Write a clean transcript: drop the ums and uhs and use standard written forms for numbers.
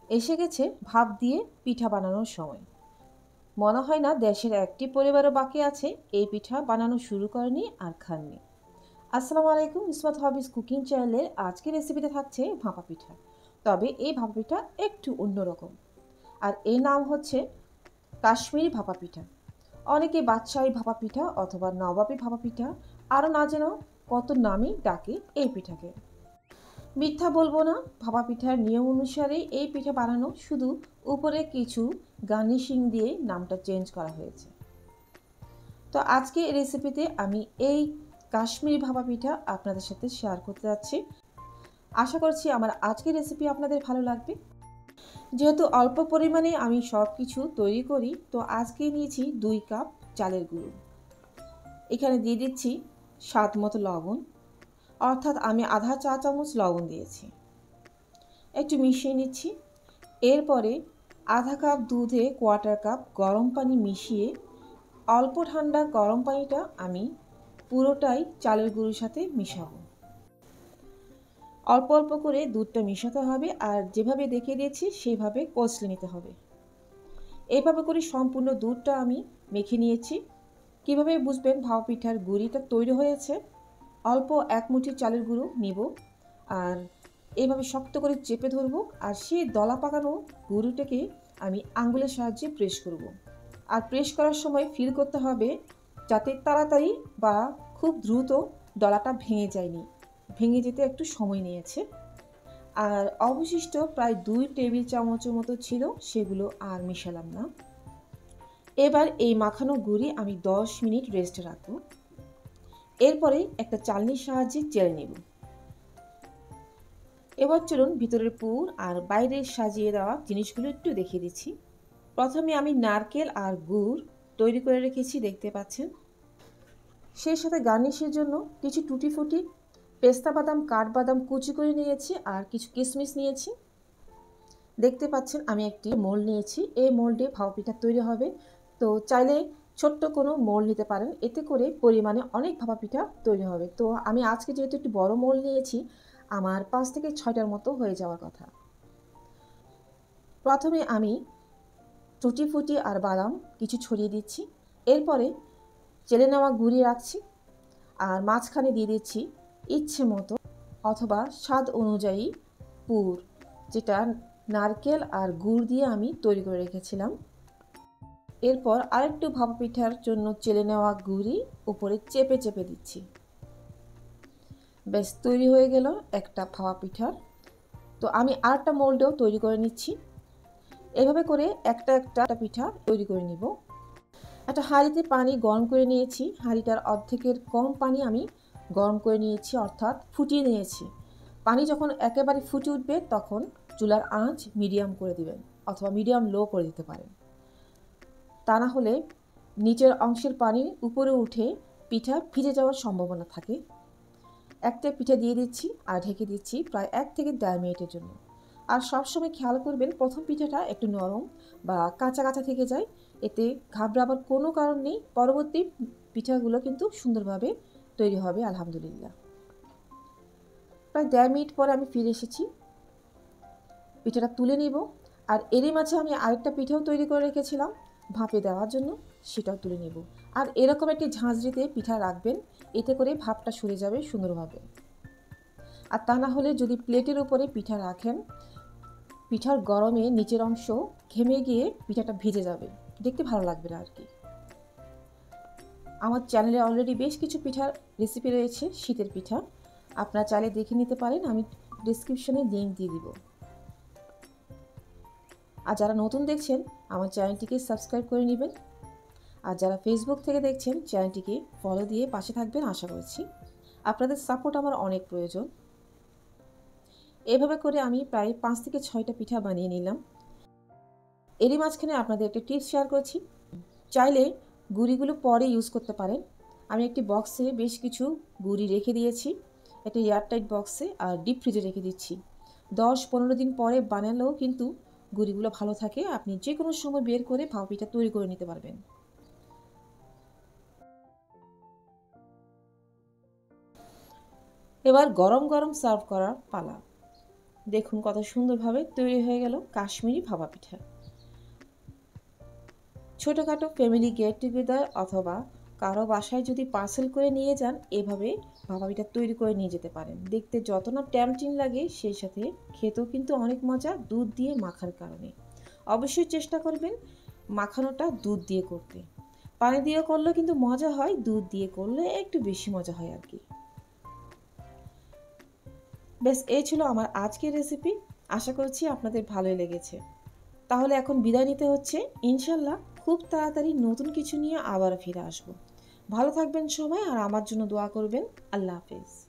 এসে গেছে ভাপ দিয়ে পিঠা বানানোর সময়। মনে হয় না দেশের একটি পরিবারও বাকি আছে এই পিঠা বানানো শুরু করেনি আর খাননি। আসসালামু আলাইকুম, ইসমাত হবিস কুকিং চ্যানেলের আজকের রেসিপিতে থাকছে ভাপা পিঠা। তবে এই ভাপা পিঠা একটু অন্যরকম, আর এই নাম হচ্ছে কাশ্মীরি ভাপা পিঠা। অনেকে বাদশাহী ভাপা পিঠা অথবা নবাবী ভাপা পিঠা, আরও না যেন কত নামই ডাকে এই পিঠাকে। মিথ্যা বলবো না, ভাপা পিঠার নিয়ম অনুসারে এই পিঠা বানানো, শুধু উপরে কিছু গার্নিশিং দিয়ে নামটা চেঞ্জ করা হয়েছে। তো আজকে এই রেসিপিতে আমি এই কাশ্মীরি ভাপা পিঠা আপনাদের সাথে শেয়ার করতে যাচ্ছি। আশা করছি আমার আজকের রেসিপি আপনাদের ভালো লাগবে। যেহেতু অল্প পরিমাণে আমি সব কিছু তৈরি করি, তো আজকে নিয়েছি 2 কাপ চালের গুঁড়ো। এখানে দিয়ে দিচ্ছি স্বাদ মতো লবণ, অর্থাৎ আমি আধা চা চামচ লবণ দিয়েছি। একটু মিশিয়ে নিচ্ছি। এরপরে আধা কাপ দুধে 1/4 কাপ গরম পানি মিশিয়ে, অল্প ঠান্ডা গরম পানিটা আমি পুরোটাই চালের গুঁড়োর সাথে মিশাবো। অল্প অল্প করে দুধটা মিশাতে হবে, আর যেভাবে দেখিয়ে দিয়েছি সেইভাবে কষলে নিতে হবে। এইভাবে করে সম্পূর্ণ দুধটা আমি মেখে নিয়েছি। কিভাবে বুঝবেন ভাপা পিঠার গুঁড়িটা তৈরি হয়েছে? অল্প 1 মুঠি চালের গুঁড়ো নিব, আর এইভাবে শক্ত করে চেপে ধরবো, আর সেই দলা পাকানো গুঁড়োটাকে আমি আঙ্গুলের সাহায্যে প্রেস করব। আর প্রেস করার সময় ফিল করতে হবে যাতে তাড়াতাড়ি বা খুব দ্রুত দলাটা ভেঙে যায়নি, ভেঙে যেতে একটু সময় নিয়েছে। আর অবশিষ্ট প্রায় 2 টেবিল চামচের মতো ছিল, সেগুলো আর মেশালাম না। এবার এই মাখানো গুঁড়ি আমি 10 মিনিট রেস্টে রাখবো। এরপরে একটা চালনির সাহায্যে চেলে নেব। এবার চলুন ভিতরের পুর আর বাইরের সাজিয়ে দেওয়া জিনিসগুলো একটু দেখিয়ে দিচ্ছি। প্রথমে আমি নারকেল আর গুড় তৈরি করে রেখেছি, দেখতে পাচ্ছেন। সেই সাথে গার্নিশের জন্য কিছু টুটি ফুটি পেস্তা বাদাম, কাঠবাদাম কুচি করে নিয়েছি, আর কিছু কিশমিশ নিয়েছি। দেখতে পাচ্ছেন আমি একটি মোল্ড নিয়েছি, এই মোল্ডে ভাপা পিঠা তৈরি হবে। তো চাইলে ছোট্ট কোনো মোল্ড নিতে পারেন, এতে করে পরিমাণে অনেক ভাপা পিঠা তৈরি হবে। তো আমি আজকে যেহেতু একটি বড় মোল্ড নিয়েছি, আমার 5 থেকে 6টার মতো হয়ে যাওয়ার কথা। প্রথমে আমি টুটি ফুটি আর বাদাম কিছু ছড়িয়ে দিচ্ছি। এরপরে চেলে নেওয়া গুঁড়ি রাখছি, আর মাঝখানে দিয়ে দিচ্ছি ইচ্ছে মতো অথবা স্বাদ অনুযায়ী পুর, যেটা নারকেল আর গুড় দিয়ে আমি তৈরি করে রেখেছিলাম। এরপর আরেকটু ভাপা পিঠার জন্য চেলে নেওয়া গুঁড়ি উপরে চেপে চেপে দিচ্ছি। বেশ, তৈরি হয়ে গেল একটা ভাপা পিঠার। তো আমি আরেকটা মোল্ডেও তৈরি করে নিচ্ছি। এভাবে করে একটা একটা পিঠা তৈরি করে নিব। একটা হাঁড়িতে পানি গরম করে নিয়েছি, হাঁড়িটার অর্ধেকের কম পানি আমি গরম করে নিয়েছি, অর্থাৎ ফুটিয়ে নিয়েছি। পানি যখন একেবারে ফুটে উঠবে তখন চুলার আঁচ মিডিয়াম করে দিবেন, অথবা মিডিয়াম লো করে দিতে পারেন। তা না হলে নিচের অংশের পানি উপরে উঠে পিঠা ভিজে যাওয়ার সম্ভাবনা থাকে। একটা পিঠা দিয়ে দিচ্ছি আর ঢেকে দিচ্ছি প্রায় 1 থেকে 1.5 মিনিটের জন্য। আর সবসময় খেয়াল করবেন প্রথম পিঠাটা একটু নরম বা কাঁচা কাঁচা থেকে যায়, এতে ঘাবড়াবার কোনো কারণ নেই। পরবর্তী পিঠাগুলো কিন্তু সুন্দরভাবে তৈরি হবে আলহামদুলিল্লাহ। প্রায় 1.5 মিনিট পরে আমি ফিরে এসেছি, পিঠাটা তুলে নিব। আর এরই মাঝে আমি আরেকটা পিঠাও তৈরি করে রেখেছিলাম ভাপে দেওয়ার জন্য, সেটাও তুলে নেব। আর এরকম একটি ঝাঁঝরিতে পিঠা রাখবেন, এতে করে ভাপটা সরে যাবে সুন্দরভাবে। আর তা না হলে যদি প্লেটের উপরে পিঠা রাখেন, পিঠার গরমে নিচের অংশ ঘেমে গিয়ে পিঠাটা ভিজে যাবে, দেখতে ভালো লাগবে না আর কি। আমার চ্যানেলে অলরেডি বেশ কিছু পিঠার রেসিপি রয়েছে, শীতের পিঠা, আপনারা চাইলে দেখে নিতে পারেন, আমি ডিসক্রিপশনে লিঙ্ক দিয়ে দিব। আর যারা নতুন দেখছেন আমার চ্যানেলটিকে সাবস্ক্রাইব করে নেবেন, আর যারা ফেসবুক থেকে দেখছেন চ্যানেলটিকে ফলো দিয়ে পাশে থাকবেন আশা করছি। আপনাদের সাপোর্ট আমার অনেক প্রয়োজন। এভাবে করে আমি প্রায় 5 থেকে 6টা পিঠা বানিয়ে নিলাম। এরই মাঝখানে আপনাদের একটা টিপস শেয়ার করছি, চাইলে গুঁড়িগুলো পরে ইউজ করতে পারেন। আমি একটি বক্সে বেশ কিছু গুঁড়ি রেখে দিয়েছি, একটা এয়ারটাইট বক্সে, আর ডিপ ফ্রিজে রেখে দিচ্ছি। 10-15 দিন পরে বানালেও কিন্তু গুঁড়িগুলো ভালো থাকে, আপনি যে কোনো সময় বের করে ভাপা পিঠা তৈরি করে নিতে পারবেন। এবার গরম গরম সার্ভ করার পালা। দেখুন কত সুন্দরভাবে তৈরি হয়ে গেল কাশ্মীরি ভাপা পিঠা। ছোটোখাটো ফ্যামিলি গেট টুগেদার অথবা কারো বাসায় যদি পার্সেল করে নিয়ে যান, এভাবে ভাপা পিঠা তৈরি করে নিয়ে যেতে পারেন। দেখতে যত না টেম্পটিং লাগে, সেই সাথে খেতেও কিন্তু অনেক মজা দুধ দিয়ে মাখার কারণে। অবশ্যই চেষ্টা করবেন মাখানোটা দুধ দিয়ে করতে। পানি দিয়ে করলেও কিন্তু মজা হয়, দুধ দিয়ে করলে একটু বেশি মজা হয় আর কি। বেশ, এই ছিল আমার আজকের রেসিপি। আশা করছি আপনাদের ভালোই লেগেছে। তাহলে এখন বিদায় নিতে হচ্ছে। ইনশাল্লাহ খুব তাড়াতাড়ি নতুন কিছু নিয়ে আবার ফিরে আসব। ভালো থাকবেন সবাই, আর আমার জন্য দোয়া করবেন। আল্লাহ হাফেজ।